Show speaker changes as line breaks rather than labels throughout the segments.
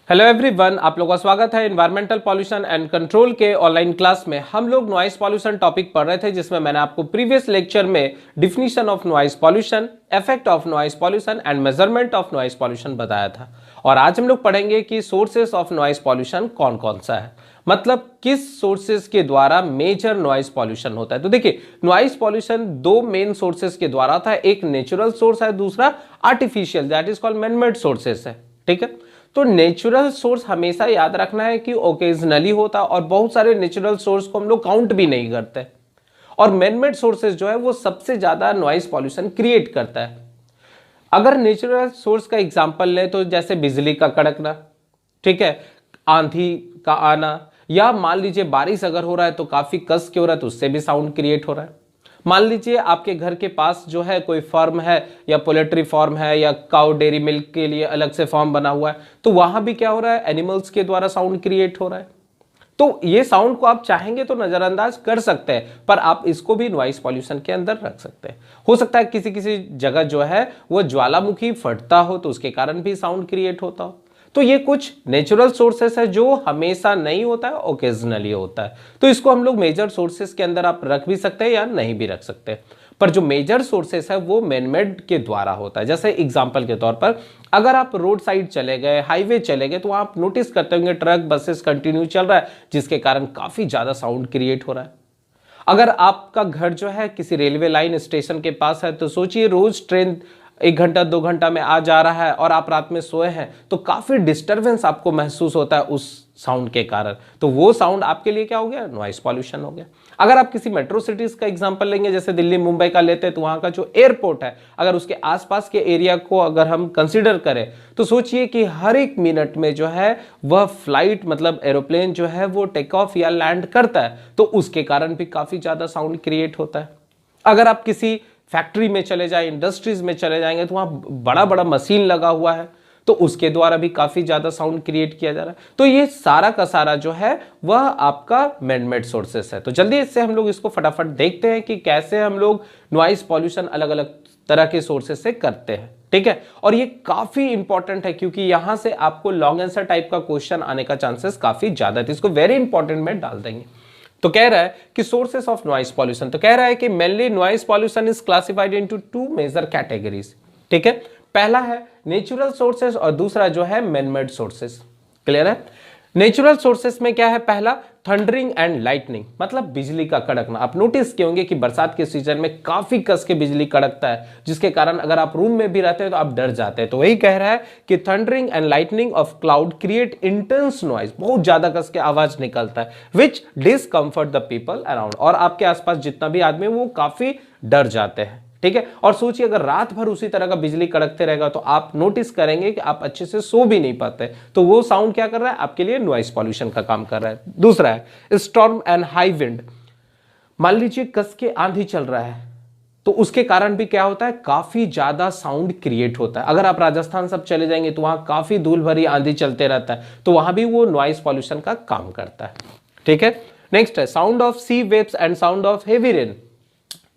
Hello everyone, आप लोगों का स्वागत है एनवायरमेंटल पॉल्यूशन एंड कंट्रोल के ऑनलाइन क्लास में। हम लोग नॉइस पॉल्यूशन टॉपिक पढ़ रहे थे, जिसमें मैंने आपको प्रीवियस लेक्चर में definition of noise pollution, effect of noise pollution and measurement of noise pollution बताया था। और आज हम लोग पढ़ेंगे कि सोर्सेस ऑफ नॉइस पॉल्यूशन कौन कौन सा है, मतलब किस सोर्सेस के द्वारा मेजर नॉइस पॉल्यूशन होता है। तो देखिए, नॉइस पॉल्यूशन दो मेन सोर्सेस के द्वारा था, एक नेचुरल सोर्स है, दूसरा artificial, that is called manmade sources है। ठीक है, तो नेचुरल सोर्स हमेशा याद रखना है कि ओकेजनली होता है, और बहुत सारे नेचुरल सोर्स को हम लोग काउंट भी नहीं करते। और मैनमेड सोर्सेज जो है वो सबसे ज्यादा नॉइस पॉल्यूशन क्रिएट करता है। अगर नेचुरल सोर्स का एग्जांपल लें तो जैसे बिजली का कड़कना, ठीक है, आंधी का आना, या मान लीजिए बारिश अगर हो रहा है तो काफी कस के हो रहा है तो उससे भी साउंड क्रिएट हो रहा है। मान लीजिए आपके घर के पास जो है कोई फार्म है, या पोल्ट्री फार्म है, या काउ डेयरी मिल्क के लिए अलग से फार्म बना हुआ है, तो वहां भी क्या हो रहा है, एनिमल्स के द्वारा साउंड क्रिएट हो रहा है। तो ये साउंड को आप चाहेंगे तो नजरअंदाज कर सकते हैं, पर आप इसको भी नॉइस पॉल्यूशन के अंदर रख सकते हैं। हो सकता है किसी किसी जगह जो है वो ज्वालामुखी फटता हो तो उसके कारण भी साउंड क्रिएट होता हो। तो ये कुछ नेचुरल सोर्सेस है जो हमेशा नहीं होता है, ओकेजनली होता है। तो इसको हम लोग मेजर सोर्सेस के अंदर आप रख भी सकते हैं या नहीं भी रख सकते। पर जो मेजर सोर्सेस है वो मैनमेड के द्वारा होता है। जैसे एग्जांपल के तौर पर अगर आप रोड साइड चले गए, हाईवे चले गए, तो आप नोटिस करते होंगे ट्रक बसेस कंटिन्यू चल रहा है, जिसके कारण काफी ज्यादा साउंड क्रिएट हो रहा है। अगर आपका घर जो है किसी रेलवे लाइन स्टेशन के पास है, तो सोचिए रोज ट्रेन 1 घंटा 2 घंटा में आ जा रहा है और आप रात में सोए हैं, तो काफी डिस्टरबेंस आपको महसूस होता है उस साउंड के कारण। तो वो साउंड आपके लिए क्या हो गया, नॉइस पॉल्यूशन हो गया। अगर आप किसी मेट्रो सिटीज का एग्जांपल लेंगे, जैसे दिल्ली मुंबई का लेते हैं, तो वहां का जो एयरपोर्ट है, अगर उसके आसपास के एरिया को अगर हम कंसीडर करें, तो सोचिए कि हर एक मिनट में जो है वह फ्लाइट मतलब एरोप्लेन जो है वो टेक ऑफ या लैंड करता है, तो उसके कारण भी काफी ज्यादा साउंड क्रिएट होता है। अगर आप किसी फैक्ट्री में चले जाए, इंडस्ट्रीज में चले जाएंगे, तो वहां बड़ा बड़ा मशीन लगा हुआ है, तो उसके द्वारा भी काफी ज्यादा साउंड क्रिएट किया जा रहा है। तो ये सारा का सारा जो है वह आपका मैनमेड सोर्सेस है। तो जल्दी इससे हम लोग इसको फटाफट देखते हैं कि कैसे हम लोग नॉइस पॉल्यूशन अलग अलग तरह के सोर्सेस से करते हैं। ठीक है, और ये काफी इंपॉर्टेंट है क्योंकि यहां से आपको लॉन्ग आंसर टाइप का क्वेश्चन आने का चांसेस काफी ज्यादा है, तो इसको वेरी इंपॉर्टेंट में डाल देंगे। तो कह रहा है कि सोर्सेस ऑफ नॉइस पॉल्यूशन, तो कह रहा है कि mainly noise pollution is classified into two major categories. ठीक है, पहला है नेचुरल सोर्सेस और दूसरा जो है मैनमेड सोर्सेस। क्लियर है? नेचुरल सोर्सेस में क्या है, पहला थंडरिंग एंड लाइटनिंग, मतलब बिजली का कड़कना। आप नोटिस किए होंगे कि बरसात के सीजन में काफी कस के बिजली कड़कता है, जिसके कारण अगर आप रूम में भी रहते हैं तो आप डर जाते हैं। तो वही कह रहा है कि thundering and lightning of cloud create intense noise, बहुत ज्यादा कस के आवाज निकलता है, विच डिसकंफर्ट द पीपल अराउंड, और आपके आसपास जितना भी आदमी वो काफी डर जाते हैं। ठीक है, और सोचिए अगर रात भर उसी तरह का बिजली कड़कते रहेगा तो आप नोटिस करेंगे कि आप अच्छे से सो भी नहीं पाते। तो वो साउंड क्या कर रहा है, आपके लिए नॉइस पॉल्यूशन का काम कर रहा है। दूसरा है स्टॉर्म एंड हाई विंड। मान लीजिए कस के आंधी चल रहा है, तो उसके कारण भी क्या होता है, काफी ज्यादा साउंड क्रिएट होता है। अगर आप राजस्थान सब चले जाएंगे तो वहां काफी धूल भरी आंधी चलते रहता है, तो वहां भी वो नॉइस पॉल्यूशन का काम करता है। ठीक है, नेक्स्ट है sound of sea waves and sound of heavy rain.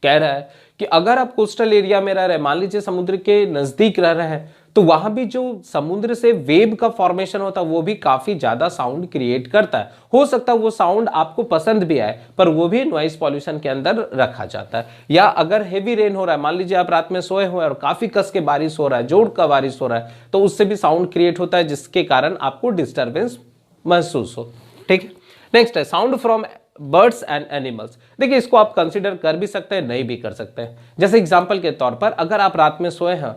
कह रहा है कि अगर आप कोस्टल एरिया में रह रहे हैं, मान लीजिए समुद्र के नजदीक रह रहे हैं, तो वहां भी जो समुद्र से वेव का फॉर्मेशन होता है वो भी काफी ज्यादा साउंड क्रिएट करता है। हो सकता है वो साउंड आपको पसंद भी आए, पर वो भी नॉइस पॉल्यूशन के अंदर रखा जाता है। या अगर हेवी रेन हो रहा है, मान लीजिए आप रात में सोए हुए हैं और काफी कस के बारिश हो रहा है, जोर का बारिश हो रहा है, तो उससे भी साउंड क्रिएट होता है, जिसके कारण आपको डिस्टर्बेंस महसूस हो। ठीक है, नेक्स्ट है sound from birds and animals. देखिए, इसको आप कंसीडर कर भी सकते हैं, नहीं भी कर सकते हैं। जैसे एग्जांपल के तौर पर अगर आप रात में सोए हैं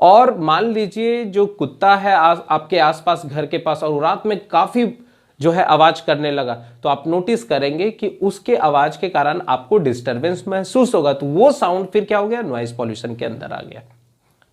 और मान लीजिए जो कुत्ता है आपके आसपास घर के पास, और रात में काफी जो है आवाज करने लगा, तो आप नोटिस करेंगे कि उसके आवाज के कारण आपको डिस्टरबेंस महसूस होगा। तो वो साउंड फिर क्या हो गया, नॉइस पॉल्यूशन के अंदर आ गया।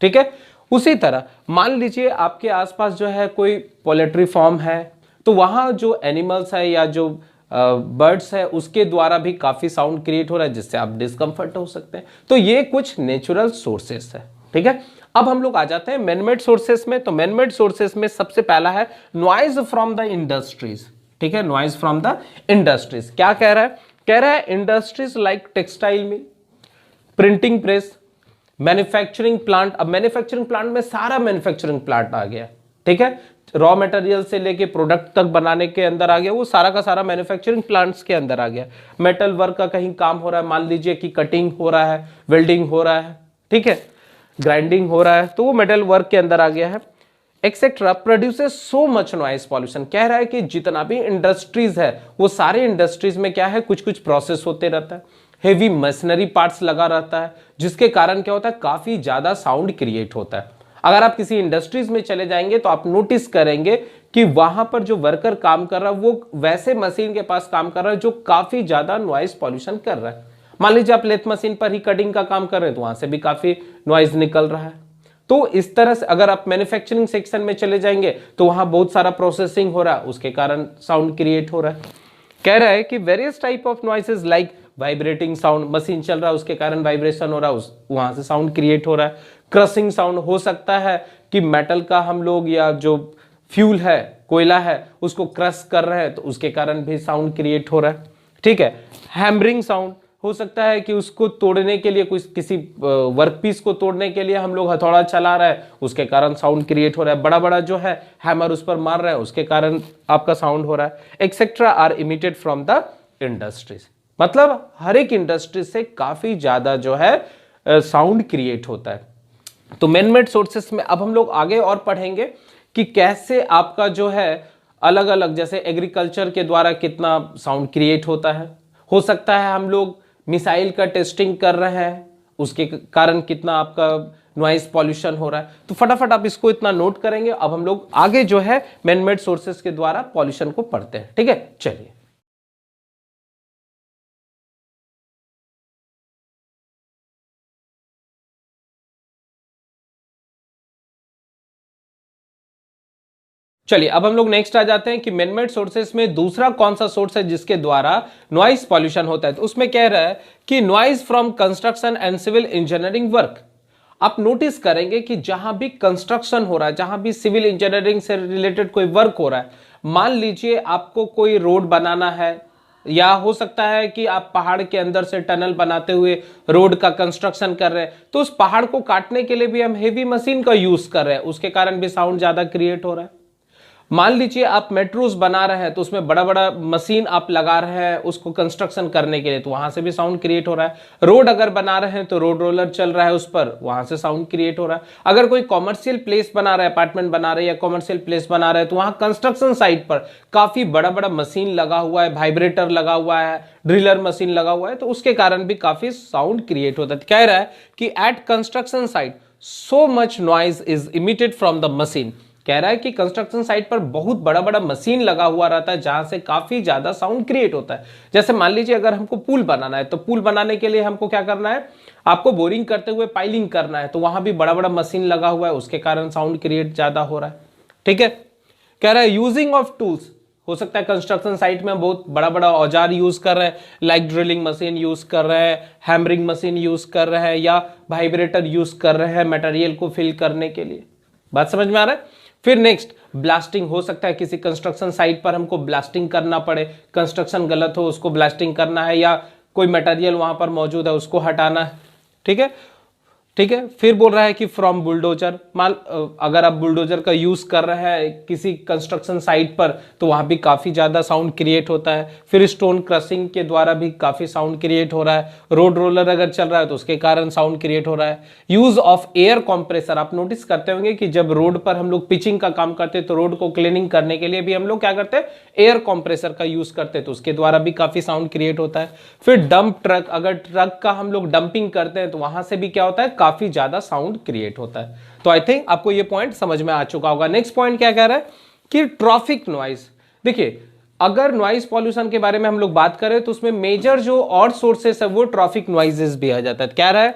ठीक है, उसी तरह मान लीजिए आपके आसपास जो है कोई पोल्ट्री फार्म है, तो वहां जो एनिमल्स है या जो बर्ड्स है उसके द्वारा भी काफी साउंड क्रिएट हो रहा है, जिससे आप डिस्कंफर्ट हो सकते हैं। तो ये कुछ नेचुरल सोर्सेस है। ठीक है, अब हम लोग आ जाते हैं मैनमेड सोर्सेस में। तो मैनमेड सोर्सेस में सबसे पहला है नॉइज फ्रॉम द इंडस्ट्रीज। ठीक है, नॉइज फ्रॉम द इंडस्ट्रीज क्या कह रहा है, कह रहा है industries like textile mill, printing press, manufacturing plant. अब मैन्युफैक्चरिंग प्लांट में सारा मैन्युफैक्चरिंग प्लांट आ गया। ठीक है, रॉ मटेरियल से लेके प्रोडक्ट तक बनाने के अंदर आ गया, वो सारा का सारा मैन्युफैक्चरिंग प्लांट्स के अंदर आ गया। मेटल वर्क का कहीं काम हो रहा है, मान लीजिए कि कटिंग हो रहा है, वेल्डिंग हो रहा है, ठीक है, ग्राइंडिंग हो रहा है, तो वो मेटल वर्क के अंदर आ गया है, etcetera, produces so much noise pollution. कह रहा है कि जितना भी इंडस्ट्रीज है वो सारे इंडस्ट्रीज में क्या है, कुछ कुछ प्रोसेस होते रहता है, हेवी मशीनरी पार्ट्स लगा रहता है, जिसके कारण क्या होता है, काफी ज्यादा साउंड क्रिएट होता है। अगर आप किसी इंडस्ट्रीज में चले जाएंगे तो आप नोटिस करेंगे कि वहां पर जो वर्कर काम कर रहा है वो वैसे मशीन के पास काम कर रहा है जो काफी ज्यादा नॉइस पॉल्यूशन कर रहा है। मान लीजिए आप लेथ मशीन पर ही कटिंग का काम कर रहे हैं तो वहां से भी काफी नॉइज निकल रहा है। तो इस तरह से अगर आप मैन्युफैक्चरिंग सेक्शन में चले जाएंगे तो वहां बहुत सारा प्रोसेसिंग हो रहा है, उसके कारण साउंड क्रिएट हो रहा है। कह रहा है कि various type of noises like vibrating sound, machine चल रहा है उसके कारण वाइब्रेशन हो रहा है, वहां से साउंड क्रिएट हो रहा है। क्रशिंग साउंड, हो सकता है कि मेटल का हम लोग या जो फ्यूल है, कोयला है, उसको क्रश कर रहे हैं तो उसके कारण भी साउंड क्रिएट हो रहा है, ठीक है। हैमरिंग साउंड, हो सकता है कि उसको तोड़ने के लिए किसी वर्कपीस को तोड़ने के लिए हम लोग हथौड़ा चला रहे हैं, उसके कारण साउंड क्रिएट हो रहा है। बड़ा बड़ा जो है हैमर उस पर मार रहे हैं, उसके कारण आपका साउंड हो रहा है। Etcetera are emitted from the industries, मतलब हर एक इंडस्ट्री से काफी ज्यादा जो है साउंड क्रिएट होता है। तो मैन मेड सोर्सेस में अब हम लोग आगे और पढ़ेंगे कि कैसे आपका जो है अलग अलग, जैसे एग्रीकल्चर के द्वारा कितना साउंड क्रिएट होता है। हो सकता है हम लोग मिसाइल का टेस्टिंग कर रहे हैं, उसके कारण कितना आपका नॉइस पॉल्यूशन हो रहा है। तो फटाफट आप इसको इतना नोट करेंगे। अब हम लोग आगे जो है मैन मेड सोर्सेस के द्वारा पॉल्यूशन को पढ़ते हैं, ठीक है। चलिए, अब हम लोग नेक्स्ट आ जाते हैं कि मैन मेड सोर्सेस में दूसरा कौन सा सोर्स है जिसके द्वारा नॉइस पॉल्यूशन होता है। तो उसमें कह रहा है कि noise from construction and civil engineering work. आप नोटिस करेंगे कि जहां भी कंस्ट्रक्शन हो रहा है, जहां भी सिविल इंजीनियरिंग से रिलेटेड कोई वर्क हो रहा है, मान लीजिए आपको कोई रोड बनाना है, या हो सकता है कि आप पहाड़ के अंदर से टनल बनाते हुए रोड का कंस्ट्रक्शन कर रहे हैं, तो उस पहाड़ को काटने के लिए भी हम हेवी मशीन का यूज कर रहे हैं, उसके कारण भी साउंड ज्यादा क्रिएट हो रहा है। मान लीजिए आप मेट्रोस बना रहे हैं तो उसमें बड़ा बड़ा मशीन आप लगा रहे हैं उसको कंस्ट्रक्शन करने के लिए, तो वहां से भी साउंड क्रिएट हो रहा है। रोड अगर बना रहे हैं तो रोड रोलर चल रहा है उस पर, वहां से साउंड क्रिएट हो रहा है। अगर कोई कॉमर्शियल प्लेस बना रहा है, अपार्टमेंट बना रहे हैं या कॉमर्शियल प्लेस बना रहे हैं, तो वहां कंस्ट्रक्शन साइट पर काफी बड़ा बड़ा मशीन लगा हुआ है, वाइब्रेटर लगा हुआ है, ड्रिलर मशीन लगा हुआ है, तो उसके कारण भी काफी साउंड क्रिएट होता है। कह रहा है कि at construction site so much noise is emitted from the machine. कह रहा है कि कंस्ट्रक्शन साइट पर बहुत बड़ा बड़ा मशीन लगा हुआ रहता है जहां से काफी ज्यादा साउंड क्रिएट होता है। जैसे मान लीजिए अगर हमको पुल बनाना है, तो पुल बनाने के लिए हमको क्या करना है, आपको बोरिंग करते हुए पाइलिंग करना है, तो वहां भी बड़ा बड़ा मशीन लगा हुआ है, उसके कारण साउंड क्रिएट ज्यादा हो रहा है, ठीक है। कह रहा है यूजिंग ऑफ टूल्स, हो सकता है कंस्ट्रक्शन साइट में बहुत बड़ा बड़ा औजार यूज कर रहे हैं, लाइक ड्रिलिंग मशीन यूज कर रहे हैं, हैमरिंग मशीन यूज कर रहे हैं, या वाइब्रेटर यूज कर रहे हैं मटेरियल को फिल करने के लिए। बात समझ में आ रहा है। फिर नेक्स्ट ब्लास्टिंग, हो सकता है किसी कंस्ट्रक्शन साइट पर हमको ब्लास्टिंग करना पड़े, कंस्ट्रक्शन गलत हो उसको ब्लास्टिंग करना है, या कोई मटेरियल वहां पर मौजूद है उसको हटाना है, ठीक है, ठीक है। फिर बोल रहा है कि फ्रॉम बुलडोजर, अगर आप बुलडोजर का यूज कर रहे हैं किसी कंस्ट्रक्शन साइट पर तो वहां भी काफी ज्यादा साउंड क्रिएट होता है। फिर स्टोन क्रशिंग के द्वारा भी काफी साउंड क्रिएट हो रहा है। रोड रोलर अगर चल रहा है तो उसके कारण साउंड क्रिएट हो रहा है। यूज ऑफ एयर कॉम्प्रेसर, आप नोटिस करते होंगे कि जब रोड पर हम लोग पिचिंग का काम करते हैं तो रोड को क्लीनिंग करने के लिए भी हम लोग क्या करते हैं, एयर कॉम्प्रेसर का यूज करते हैं, तो उसके द्वारा भी काफी साउंड क्रिएट होता है। फिर डंप ट्रक, अगर ट्रक का हम लोग डंपिंग करते हैं तो वहां से भी क्या होता है, काफी ज्यादा साउंड क्रिएट होता है। तो आई थिंक आपको ये पॉइंट समझ में आ चुका होगा। नेक्स्ट पॉइंट क्या कह रहा है कि ट्रैफिक नॉइज। देखिए, अगर नॉइज पॉल्यूशन के बारे में हम लोग बात करें तो उसमें मेजर जो और सोर्सेस है वो ट्रैफिक नॉइजेस भी आ जाता है। कह रहा है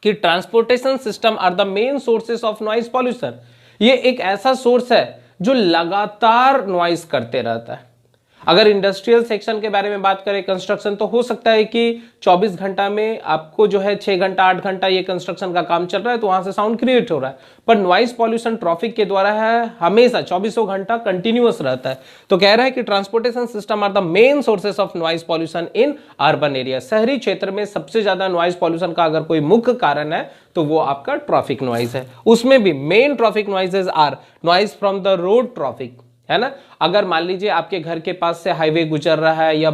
कि transportation system are the main sources of noise pollution. ये एक ऐसा सोर्स है जो लगातार नॉइज करते रहता है। अगर इंडस्ट्रियल सेक्शन के बारे में बात करें कंस्ट्रक्शन, तो हो सकता है कि 24 घंटा में आपको जो है 6 घंटा 8 घंटा ये कंस्ट्रक्शन का काम चल रहा है तो वहां से साउंड क्रिएट हो रहा है, पर नॉइज पॉल्यूशन ट्रैफिक के द्वारा है हमेशा 24 घंटा कंटिन्यूअस रहता है। तो कह रहा है कि transportation system are the main sources of noise pollution in urban area. शहरी क्षेत्र में सबसे ज्यादा नॉइज पॉल्यूशन का अगर कोई मुख्य कारण है तो वो आपका ट्रैफिक नॉइज है। उसमें भी main traffic noises are noise from the road traffic, है ना। अगर मान लीजिए आपके घर के पास से हाईवे गुजर रहा है या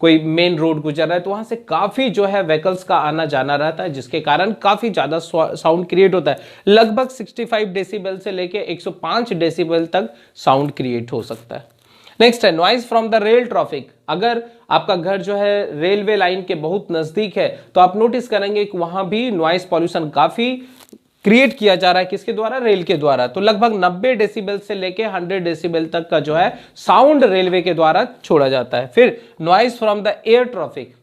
कोई मेन रोड गुजर रहा है तो वहां से काफी जो है व्हीकल्स का आना जाना रहता है, जिसके कारण काफी ज्यादा साउंड क्रिएट होता है। लगभग 65 डेसिबल से लेके 105 डेसिबल तक साउंड क्रिएट हो सकता है। नेक्स्ट है noise from the rail traffic. अगर आपका घर जो है रेलवे लाइन के बहुत नजदीक है तो आप नोटिस करेंगे कि वहां भी नॉइज पॉल्यूशन काफी क्रिएट किया जा रहा है। किसके द्वारा? रेल के द्वारा। तो लगभग 90 डेसिबल से लेके 100 डेसिबल तक का जो है साउंड रेलवे के द्वारा छोड़ा जाता है। फिर noise from the air traffic.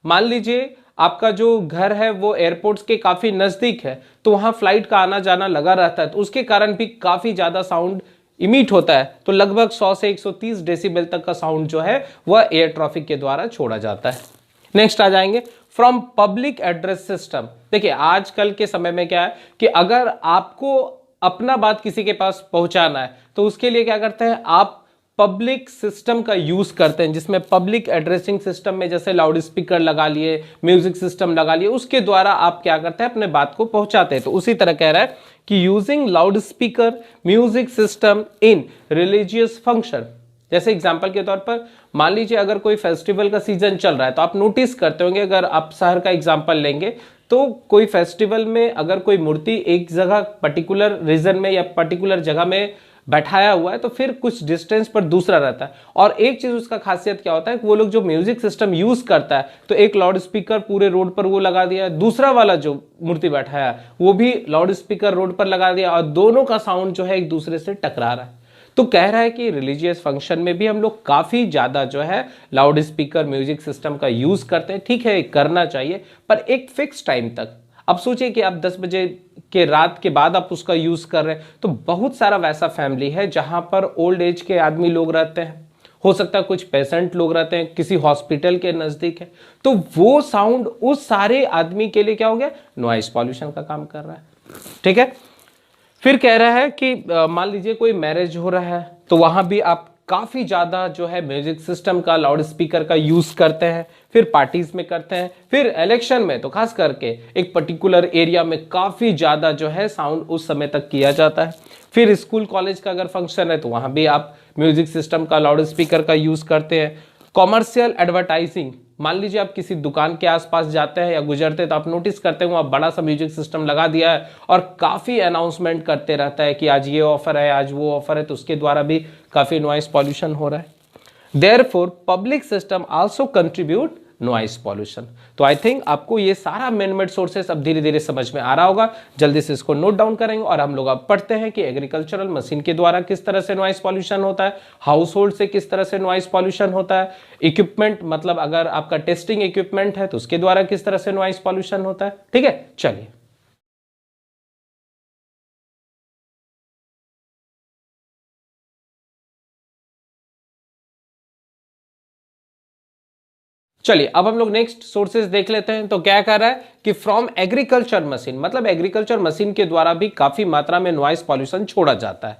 मान लीजिए आपका जो घर है वो एयरपोर्ट्स के काफी नजदीक है तो वहां फ्लाइट का आना जाना लगा रहता है, तो उसके कारण भी काफी ज्यादा साउंड इमिट होता है। तो लगभग 100 से 130 डेसिबल तक का साउंड जो है वह एयर ट्रैफिक के द्वारा छोड़ा जाता है। नेक्स्ट आ जाएंगे फ्रॉम पब्लिक एड्रेस सिस्टम। देखिए आजकल के समय में क्या है कि अगर आपको अपना बात किसी के पास पहुंचाना है तो उसके लिए क्या करते हैं, आप पब्लिक सिस्टम का यूज करते हैं, जिसमें पब्लिक एड्रेसिंग सिस्टम में जैसे लाउड स्पीकर लगा लिए, म्यूजिक सिस्टम लगा लिए, उसके द्वारा आप क्या करते हैं, अपने बात को पहुंचाते हैं। तो उसी तरह कह रहा है कि using loud speaker music system in religious function. जैसे एग्जाम्पल के तौर पर मान लीजिए अगर कोई फेस्टिवल का सीजन चल रहा है तो आप नोटिस करते होंगे, अगर आप शहर का एग्जाम्पल लेंगे तो कोई फेस्टिवल में अगर कोई मूर्ति एक जगह पर्टिकुलर रीजन में या पर्टिकुलर जगह में बैठाया हुआ है तो फिर कुछ डिस्टेंस पर दूसरा रहता है। और एक चीज उसका खासियत क्या होता है कि वो लोग जो म्यूजिक सिस्टम यूज करता है तो एक लाउड स्पीकर पूरे रोड पर वो लगा दिया, दूसरा वाला जो मूर्ति बैठाया है वो भी लाउड स्पीकर रोड पर लगा दिया और दोनों का साउंड जो है एक दूसरे से टकरा रहा है। तो कह रहा है कि रिलीजियस फंक्शन में भी हम लोग काफी ज्यादा जो है लाउड स्पीकर म्यूजिक सिस्टम का यूज करते हैं। ठीक है, करना चाहिए पर एक फिक्स टाइम तक। अब सोचिए कि आप 10 बजे के रात के बाद आप उसका यूज कर रहे हैं तो बहुत सारा वैसा फैमिली है जहां पर ओल्ड एज के आदमी लोग रहते हैं, हो सकता है कुछ पेशेंट लोग रहते हैं, किसी हॉस्पिटल के नजदीक है, तो वो साउंड उस सारे आदमी के लिए क्या हो गया, नॉइस पॉल्यूशन का काम कर रहा है। ठीक है, फिर कह रहा है कि मान लीजिए कोई मैरिज हो रहा है तो वहां भी आप काफी ज्यादा जो है म्यूजिक सिस्टम का लाउड स्पीकर का यूज करते हैं, फिर पार्टीज में करते हैं, फिर इलेक्शन में तो खास करके एक पर्टिकुलर एरिया में काफी ज्यादा जो है साउंड उस समय तक किया जाता है। फिर स्कूल कॉलेज का अगर फंक्शन है तो वहां भी आप म्यूजिक सिस्टम का लाउड स्पीकर का यूज करते हैं। कॉमर्शियल एडवर्टाइजिंग, मान लीजिए आप किसी दुकान के आसपास जाते हैं या गुजरते हैं तो आप नोटिस करते हैं वहाँ बड़ा सा म्यूजिक सिस्टम लगा दिया है और काफी अनाउंसमेंट करते रहता है कि आज ये ऑफर है, आज वो ऑफर है, तो उसके द्वारा भी काफी नॉइस पॉल्यूशन हो रहा है। Therefore public system also contribute noise pollution. तो आई थिंक आपको ये सारा मेन मेड सोर्सेस अब धीरे धीरे समझ में आ रहा होगा। जल्दी से इसको नोट डाउन करेंगे और हम लोग अब पढ़ते हैं कि एग्रीकल्चरल मशीन के द्वारा किस तरह से नॉइस पॉल्यूशन होता है, हाउस होल्ड से किस तरह से नॉइस पॉल्यूशन होता है, इक्विपमेंट मतलब अगर आपका टेस्टिंग इक्विपमेंट है तो उसके द्वारा किस तरह से नॉइस पॉल्यूशन होता है। ठीक है, चलिए चलिए अब हम लोग नेक्स्ट सोर्सेज देख लेते हैं। तो क्या कह रहा है कि फ्रॉम एग्रीकल्चर मशीन, मतलब एग्रीकल्चर मशीन के द्वारा भी काफी मात्रा में नॉइस पॉल्यूशन छोड़ा जाता है।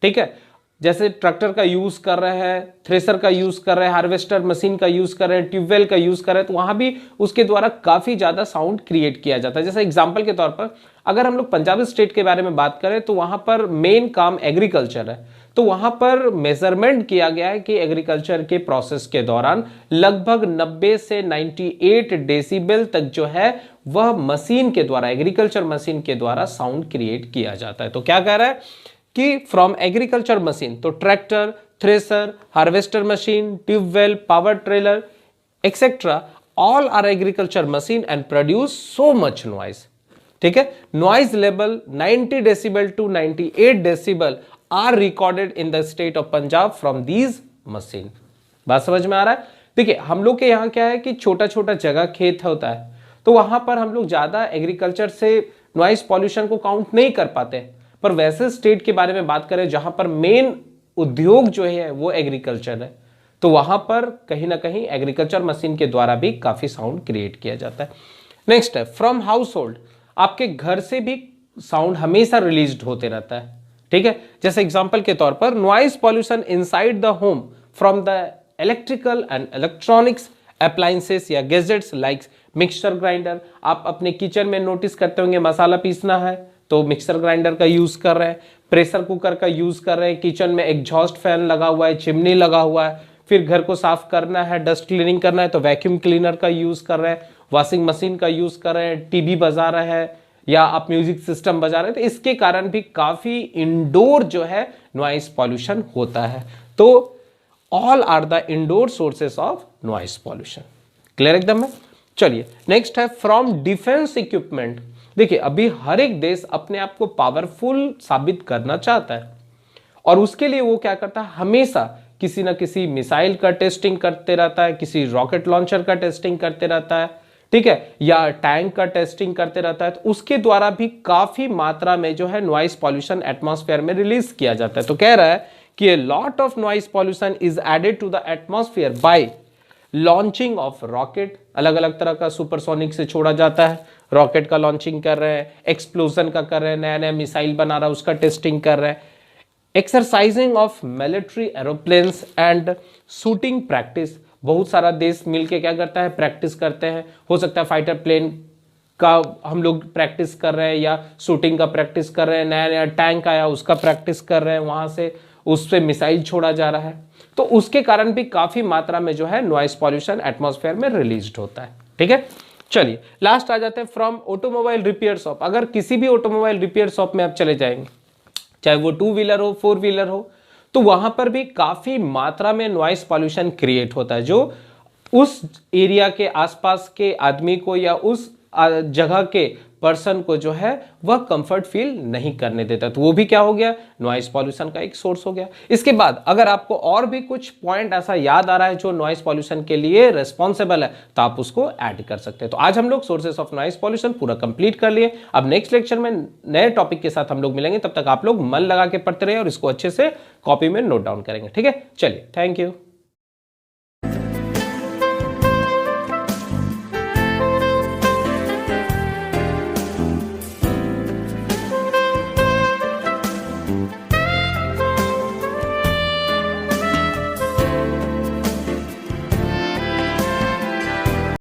ठीक है, जैसे ट्रैक्टर का यूज कर रहे हैं, थ्रेसर का यूज कर रहे हैं, हार्वेस्टर मशीन का यूज कर रहे हैं, ट्यूबवेल का यूज कर रहे हैं, तो वहां भी उसके द्वारा काफी ज्यादा साउंड क्रिएट किया जाता है। जैसे एग्जाम्पल के तौर पर अगर हम लोग पंजाब स्टेट के बारे में बात करें तो वहां पर मेन काम एग्रीकल्चर है, तो वहां पर मेजरमेंट किया गया है कि एग्रीकल्चर के प्रोसेस के दौरान लगभग 90 से 98 डेसिबल तक जो है वह मशीन के द्वारा, एग्रीकल्चर मशीन के द्वारा साउंड क्रिएट किया जाता है। तो क्या कह रहा है कि फ्रॉम एग्रीकल्चर मशीन, तो tractor, thresher, harvester machine, tubewell, power trailer etcetera, all are agriculture machine and produce so much noise. ठीक है, noise level 90 decibel to 98 decibel are recorded in the state of Punjab from these machine. बात समझ में आ रहा है? देखिए हम लोग के यहाँ क्या है कि छोटा छोटा जगह खेत होता है तो वहां पर हम लोग ज्यादा एग्रीकल्चर से नॉइज पॉल्यूशन को काउंट नहीं कर पाते, पर वैसे स्टेट के बारे में बात करें जहां पर मेन उद्योग जो है वो एग्रीकल्चर है तो वहां पर कहीं ना कहीं एग्रीकल्चर मशीन के द्वारा भी काफी साउंड क्रिएट किया जाता है। नेक्स्ट है फ्रॉम हाउस होल्ड, आपके घर से भी साउंड हमेशा रिलीज होते रहता है, ठीक है। जैसे एग्जांपल के तौर पर noise pollution inside the home from the electrical and electronics appliances या गैजेट्स लाइक मिक्सचर ग्राइंडर। आप अपने किचन में नोटिस करते होंगे मसाला पीसना है तो मिक्सर ग्राइंडर का यूज कर रहे हैं, प्रेशर कुकर का यूज कर रहे हैं, किचन में एग्जॉस्ट फैन लगा हुआ है, चिमनी लगा हुआ है, फिर घर को साफ करना है, डस्ट क्लीनिंग करना है तो वैक्यूम क्लीनर का यूज कर रहे हैं, वॉशिंग मशीन का यूज कर रहे हैं, टीवी बजा रहे हैं या आप म्यूजिक सिस्टम बजा रहे हैं, तो इसके कारण भी काफी इंडोर जो है नॉइस पॉल्यूशन होता है। तो all are the indoor sources of noise pollution. Clear एकदम है। चलिए नेक्स्ट है फ्रॉम डिफेंस इक्विपमेंट। देखिए अभी हर एक देश अपने आप को पावरफुल साबित करना चाहता है और उसके लिए वो क्या करता है, हमेशा किसी ना किसी मिसाइल का टेस्टिंग करते रहता है, किसी रॉकेट लॉन्चर का टेस्टिंग करते रहता है, ठीक है, या टैंक का टेस्टिंग करते रहता है। तो उसके द्वारा भी काफी मात्रा में जो है नॉइस पॉल्यूशन एटमॉस्फेयर में रिलीज किया जाता है। तो कह रहा है कि a lot of noise pollution is added to the atmosphere by launching of rocket, अलग अलग तरह का सुपरसोनिक से छोड़ा जाता है, रॉकेट का लॉन्चिंग कर रहे हैं, एक्सप्लोजन का कर रहे हैं, नया नया मिसाइल बना रहा है उसका टेस्टिंग कर रहे हैं, exercising of military aeroplanes and shooting practice. बहुत सारा देश मिलके क्या करता है, प्रैक्टिस करते हैं। हो सकता है फाइटर प्लेन का हम लोग प्रैक्टिस कर रहे हैं या शूटिंग का प्रैक्टिस कर रहे हैं, नया नया टैंक आया उसका प्रैक्टिस कर रहे हैं, वहां से उस पे मिसाइल छोड़ा जा रहा है। तो उसके कारण भी काफी मात्रा में जो है नॉइस पॉल्यूशन एटमॉस्फेयर में रिलीज होता है, ठीक है। चलिए लास्ट आ जाते हैं फ्रॉम ऑटोमोबाइल रिपेयर शॉप। अगर किसी भी ऑटोमोबाइल रिपेयर शॉप में आप चले जाएंगे, चाहे वो 2 व्हीलर हो 4 व्हीलर हो, तो वहां पर भी काफी मात्रा में नॉइस पॉल्यूशन क्रिएट होता है, जो उस एरिया के आसपास के आदमी को या उस जगह के पर्सन को जो है वह कंफर्ट फील नहीं करने देता। तो वो भी क्या हो गया, नॉइस पॉल्यूशन का एक सोर्स हो गया। इसके बाद अगर आपको और भी कुछ पॉइंट ऐसा याद आ रहा है जो नॉइस पॉल्यूशन के लिए रेस्पॉन्सिबल है तो आप उसको ऐड कर सकते हैं। तो आज हम लोग सोर्सेस ऑफ नॉइस पॉल्यूशन पूरा कंप्लीट कर लिए। अब नेक्स्ट लेक्चर में नए टॉपिक के साथ हम लोग मिलेंगे, तब तक आप लोग मन लगा के पढ़ते रहे और इसको अच्छे से कॉपी में नोट डाउन करेंगे, ठीक है। चलिए थैंक यू।